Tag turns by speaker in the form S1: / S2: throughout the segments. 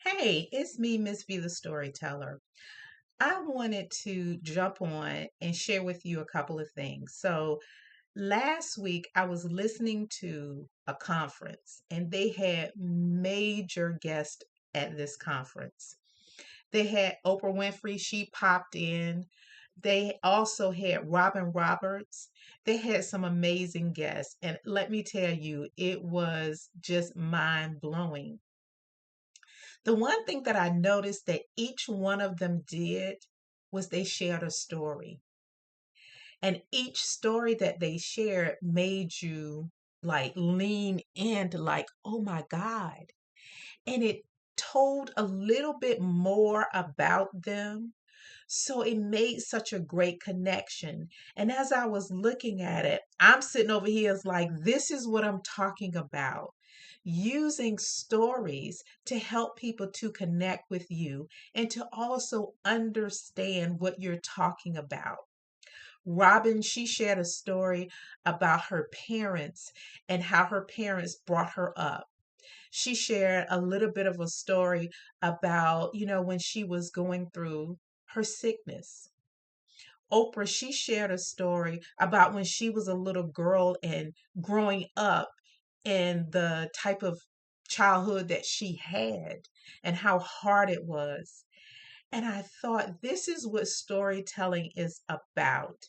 S1: Hey, it's me, Ms V The Storyteller. I wanted to jump on and share with you a couple of things. Last week I was listening to a conference and they had major guests at this conference. They had Oprah Winfrey, she popped in. They also had Robin Roberts. They had some amazing guests. And let me tell you, it was just mind blowing. The one thing that I noticed that each one of them did was they shared a story. And each story that they shared made you like lean into like, oh my God. And it told a little bit more about them. So it made such a great connection. And as I was looking at it, I'm sitting over here as like, this is what I'm talking about. Using stories to help people to connect with you and to also understand what you're talking about. Robin, she shared a story about her parents and how her parents brought her up. She shared a little bit of a story about, when she was going through her sickness. Oprah, she shared a story about when she was a little girl and growing up and the type of childhood that she had and how hard it was. And I thought, this is what storytelling is about.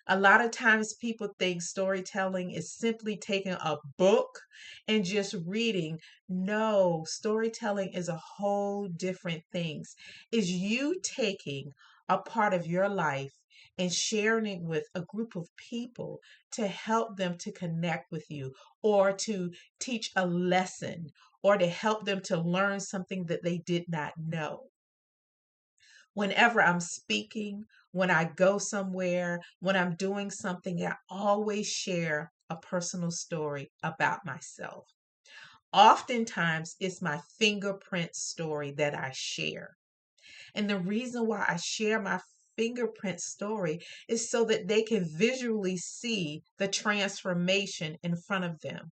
S1: A lot of times people think storytelling is simply taking a book and just reading. No, storytelling is a whole different things. Is you taking a part of your life and sharing it with a group of people to help them to connect with you or to teach a lesson or to help them to learn something that they did not know. Whenever I'm speaking, when I go somewhere, when I'm doing something, I always share a personal story about myself. Oftentimes, it's my fingerprint story that I share. And the reason why I share my fingerprint story is so that they can visually see the transformation in front of them.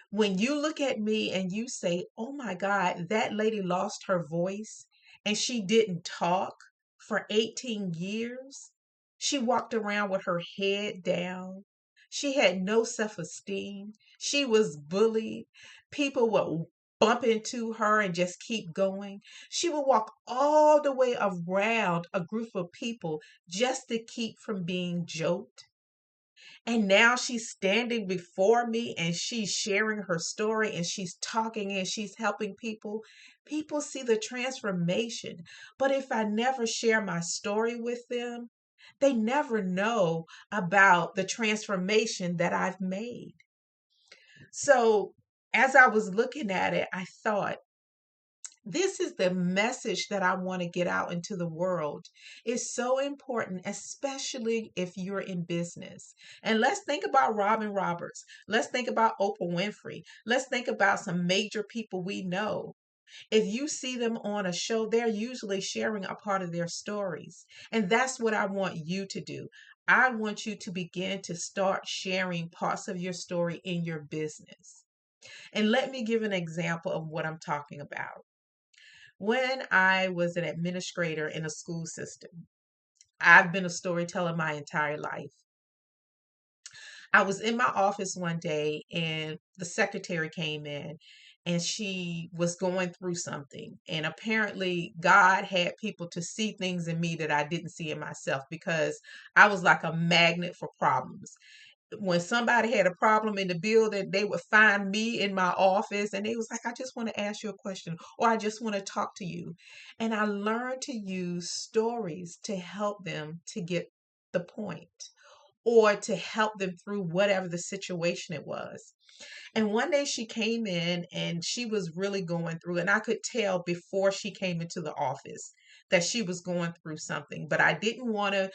S1: When you look at me and you say, oh my God, that lady lost her voice and she didn't talk for 18 years. She walked around with her head down. She had no self esteem. She was bullied. People would bump into her and just keep going. She would walk all the way around a group of people just to keep from being joked. And now she's standing before me and she's sharing her story and she's talking and she's helping people. People see the transformation. But if I never share my story with them, they never know about the transformation that I've made. So as I was looking at it, I thought, this is the message that I want to get out into the world. It's so important, especially if you're in business. And let's think about Robin Roberts. Let's think about Oprah Winfrey. Let's think about some major people we know. If you see them on a show, they're usually sharing a part of their stories. And that's what I want you to do. I want you to begin to start sharing parts of your story in your business. And let me give an example of what I'm talking about. When I was an administrator in a school system, I've been a storyteller my entire life. I was in my office one day and the secretary came in and she was going through something. And apparently, God had people to see things in me that I didn't see in myself because I was like a magnet for problems. When somebody had a problem in the building, they would find me in my office and they was like, I just want to ask you a question or I just want to talk to you. And I learned to use stories to help them to get the point or to help them through whatever the situation it was. And one day she came in and she was really going through, and I could tell before she came into the office that she was going through something. But I didn't want to,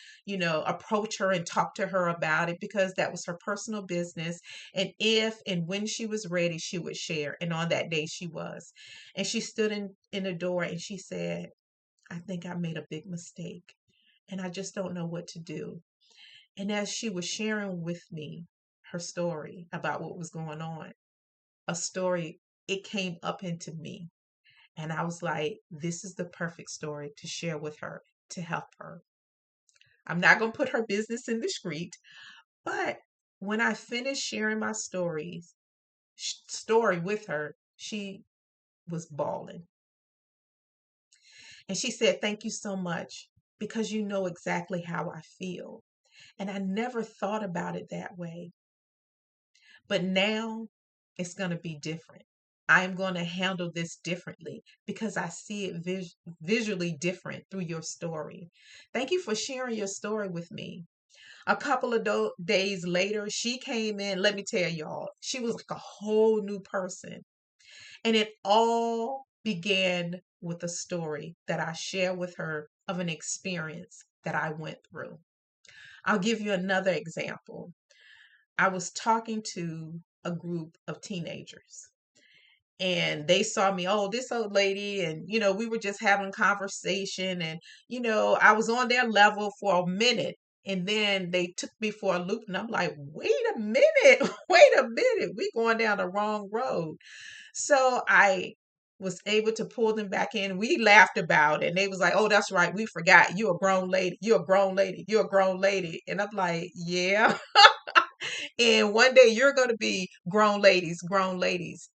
S1: approach her and talk to her about it because that was her personal business. And if and when she was ready, she would share. And on that day, she was. And she stood in the door and she said, I think I made a big mistake and I just don't know what to do. And as she was sharing with me her story about what was going on, a story, it came up into me. And I was like, this is the perfect story to share with her to help her. I'm not going to put her business in the street, but when I finished sharing my story with her, she was bawling. And she said, thank you so much because you know exactly how I feel. And I never thought about it that way. But now it's going to be different. I am going to handle this differently because I see it visually different through your story. Thank you for sharing your story with me. A couple of days later, she came in. Let me tell y'all, she was like a whole new person. And it all began with a story that I share with her of an experience that I went through. I'll give you another example. I was talking to a group of teenagers and they saw me, oh, this old lady. And, we were just having conversation and, I was on their level for a minute. And then they took me for a loop and I'm like, wait a minute, wait a minute. We going down the wrong road. So I was able to pull them back in. We laughed about it. And they was like, oh, that's right. We forgot. You a grown lady. You're a grown lady. You're a grown lady. And I'm like, yeah. And one day you're going to be grown ladies, grown ladies.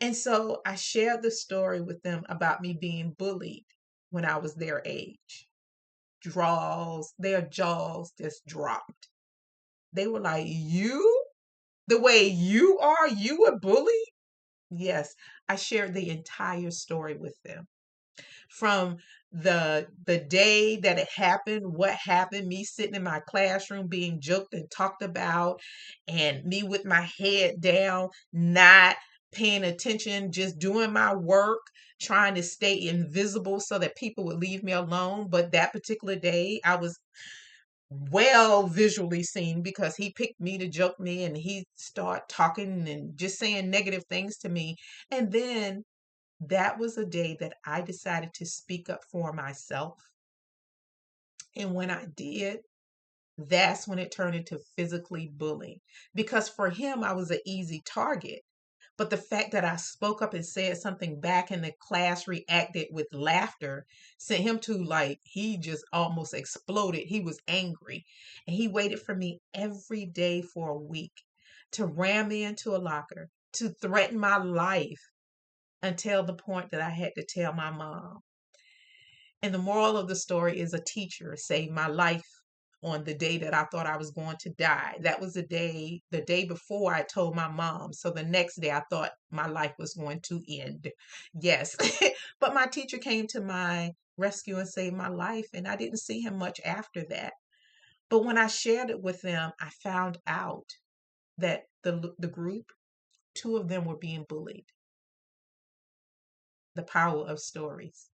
S1: And so I shared the story with them about me being bullied when I was their age. Their jaws just dropped. They were like, you? The way you are, you were bullied? Yes, I shared the entire story with them. From the day that it happened, what happened, me sitting in my classroom being joked and talked about, and me with my head down, not paying attention, just doing my work, trying to stay invisible so that people would leave me alone. But that particular day, I was well visually seen because he picked me to joke me and he started talking and just saying negative things to me. And then that was a day that I decided to speak up for myself. And when I did, that's when it turned into physically bullying. Because for him, I was an easy target. But the fact that I spoke up and said something back and the class reacted with laughter sent him to, like, he just almost exploded. He was angry. And he waited for me every day for a week to ram me into a locker, to threaten my life until the point that I had to tell my mom. And the moral of the story is a teacher saved my life on the day that I thought I was going to die. That was the day before I told my mom. So the next day I thought my life was going to end. Yes. But my teacher came to my rescue and saved my life. And I didn't see him much after that. But when I shared it with them, I found out that the group, two of them were being bullied. The power of stories.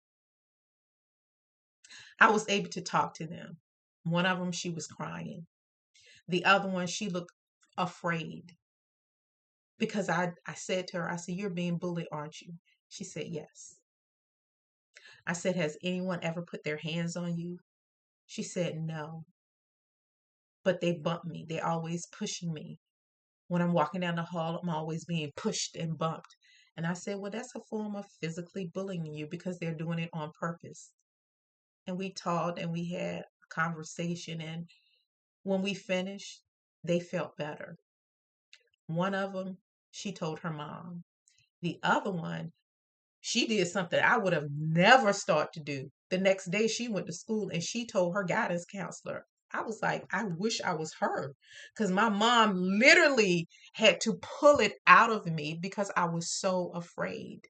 S1: I was able to talk to them. One of them, she was crying. The other one, she looked afraid because I said to her, I said, you're being bullied, aren't you? She said, yes. I said, has anyone ever put their hands on you? She said, no. But they bump me. They're always pushing me. When I'm walking down the hall, I'm always being pushed and bumped. And I said, well, that's a form of physically bullying you because they're doing it on purpose. And we talked and we had a conversation. And when we finished, they felt better. One of them, she told her mom. The other one, she did something I would have never started to do. The next day, she went to school and she told her guidance counselor. I was like, I wish I was her because my mom literally had to pull it out of me because I was so afraid.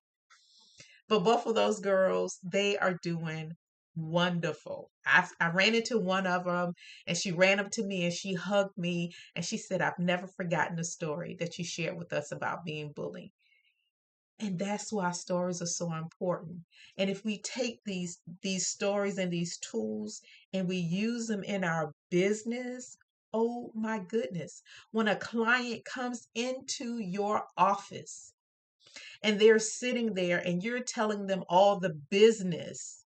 S1: But both of those girls, they are doing wonderful. I ran into one of them and she ran up to me and she hugged me and she said, I've never forgotten the story that you shared with us about being bullied. And that's why stories are so important. And if we take these stories and these tools and we use them in our business, oh my goodness. When a client comes into your office and they're sitting there and you're telling them all the business,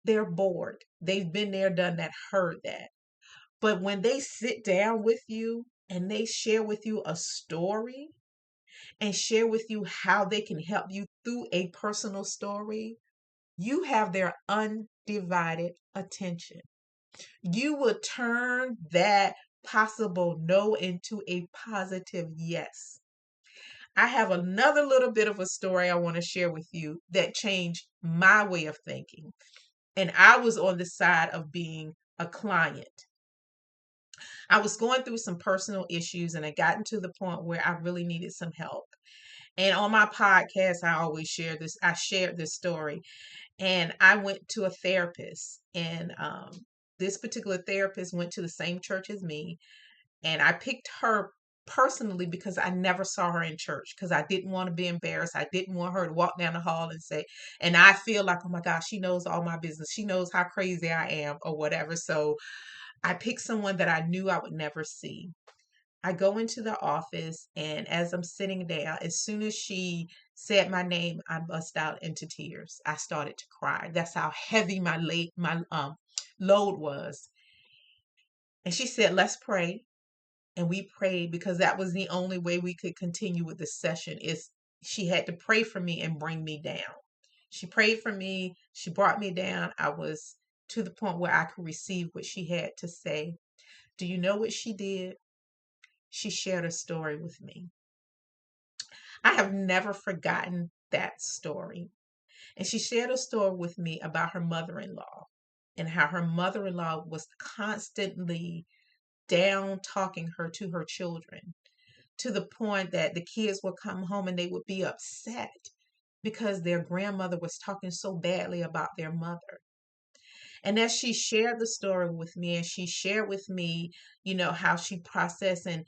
S1: they're bored. They've been there, done that, heard that. But when they sit down with you and they share with you a story, and share with you how they can help you through a personal story, you have their undivided attention. You will turn that possible no into a positive yes. I have another little bit of a story I want to share with you that changed my way of thinking. And I was on the side of being a client. I was going through some personal issues and I gotten to the point where I really needed some help. And on my podcast, I always share this. I shared this story, and I went to a therapist, and this particular therapist went to the same church as me, and I picked her personally because I never saw her in church because I didn't want to be embarrassed. I didn't want her to walk down the hall and say, and I feel like, oh my gosh, she knows all my business. She knows how crazy I am or whatever. So I picked someone that I knew I would never see. I go into the office, and as I'm sitting there, as soon as she said my name, I bust out into tears. I started to cry. That's how heavy my load was. And she said, "Let's pray." And we prayed because that was the only way we could continue with the session. Is she had to pray for me and bring me down. She prayed for me. She brought me down. I was to the point where I could receive what she had to say. Do you know what she did? She shared a story with me. I have never forgotten that story. And she shared a story with me about her mother in law and how her mother in law was constantly down talking her to her children to the point that the kids would come home and they would be upset because their grandmother was talking so badly about their mother. And as she shared the story with me, and she shared with me, how she processed and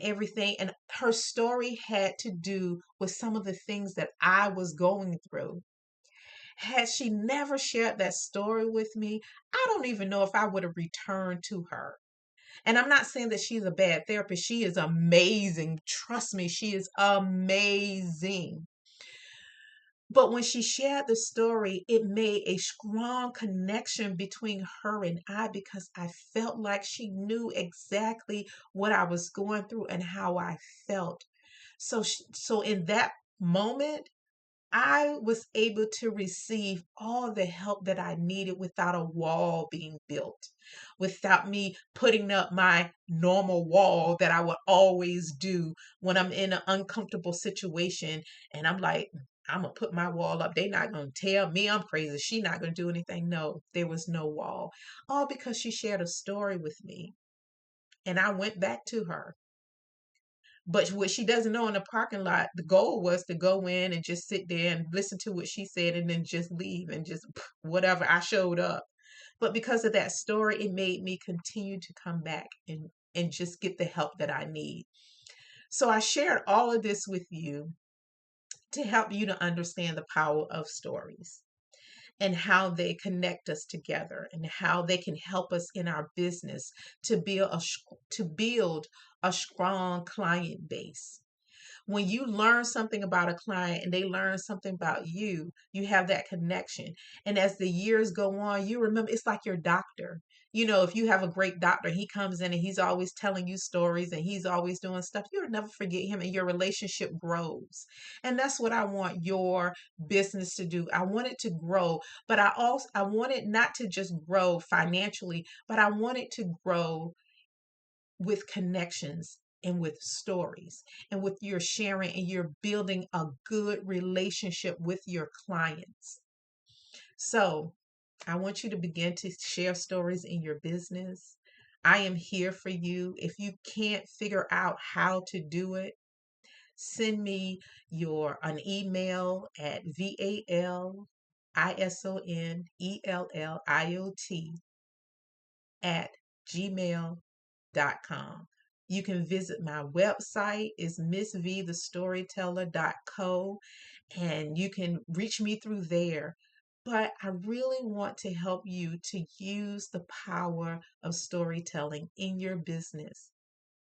S1: everything, and her story had to do with some of the things that I was going through. Had she never shared that story with me, I don't even know if I would have returned to her. And I'm not saying that she's a bad therapist. She is amazing. Trust me, she is amazing. But when she shared the story, it made a strong connection between her and I because I felt like she knew exactly what I was going through and how I felt. So in that moment, I was able to receive all the help that I needed without a wall being built, without me putting up my normal wall that I would always do when I'm in an uncomfortable situation. And I'm like, I'm going to put my wall up. They're not going to tell me I'm crazy. She's not going to do anything. No, there was no wall. All because she shared a story with me. And I went back to her. But what she doesn't know in the parking lot, the goal was to go in and just sit there and listen to what she said and then just leave and just whatever. I showed up. But because of that story, it made me continue to come back and just get the help that I need. So I shared all of this with you to help you to understand the power of stories and how they connect us together and how they can help us in our business to build a strong client base. When you learn something about a client and they learn something about you, you have that connection. And as the years go on, you remember it's like your doctor. If you have a great doctor, he comes in and he's always telling you stories and he's always doing stuff, you'll never forget him and your relationship grows. And that's what I want your business to do. I want it to grow, but I want it not to just grow financially, but I want it to grow with connections and with stories and with your sharing and you're building a good relationship with your clients. So I want you to begin to share stories in your business. I am here for you. If you can't figure out how to do it, send me an email at VALISONEILLIOT@gmail.com. You can visit my website is MsVTheStoryteller.co and you can reach me through there. But I really want to help you to use the power of storytelling in your business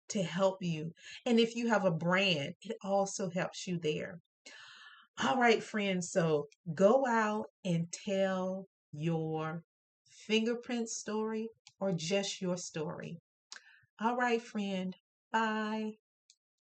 S1: to help you. And if you have a brand, it also helps you there. All right, friends. So go out and tell your fingerprint story or just your story. All right, friend. Bye.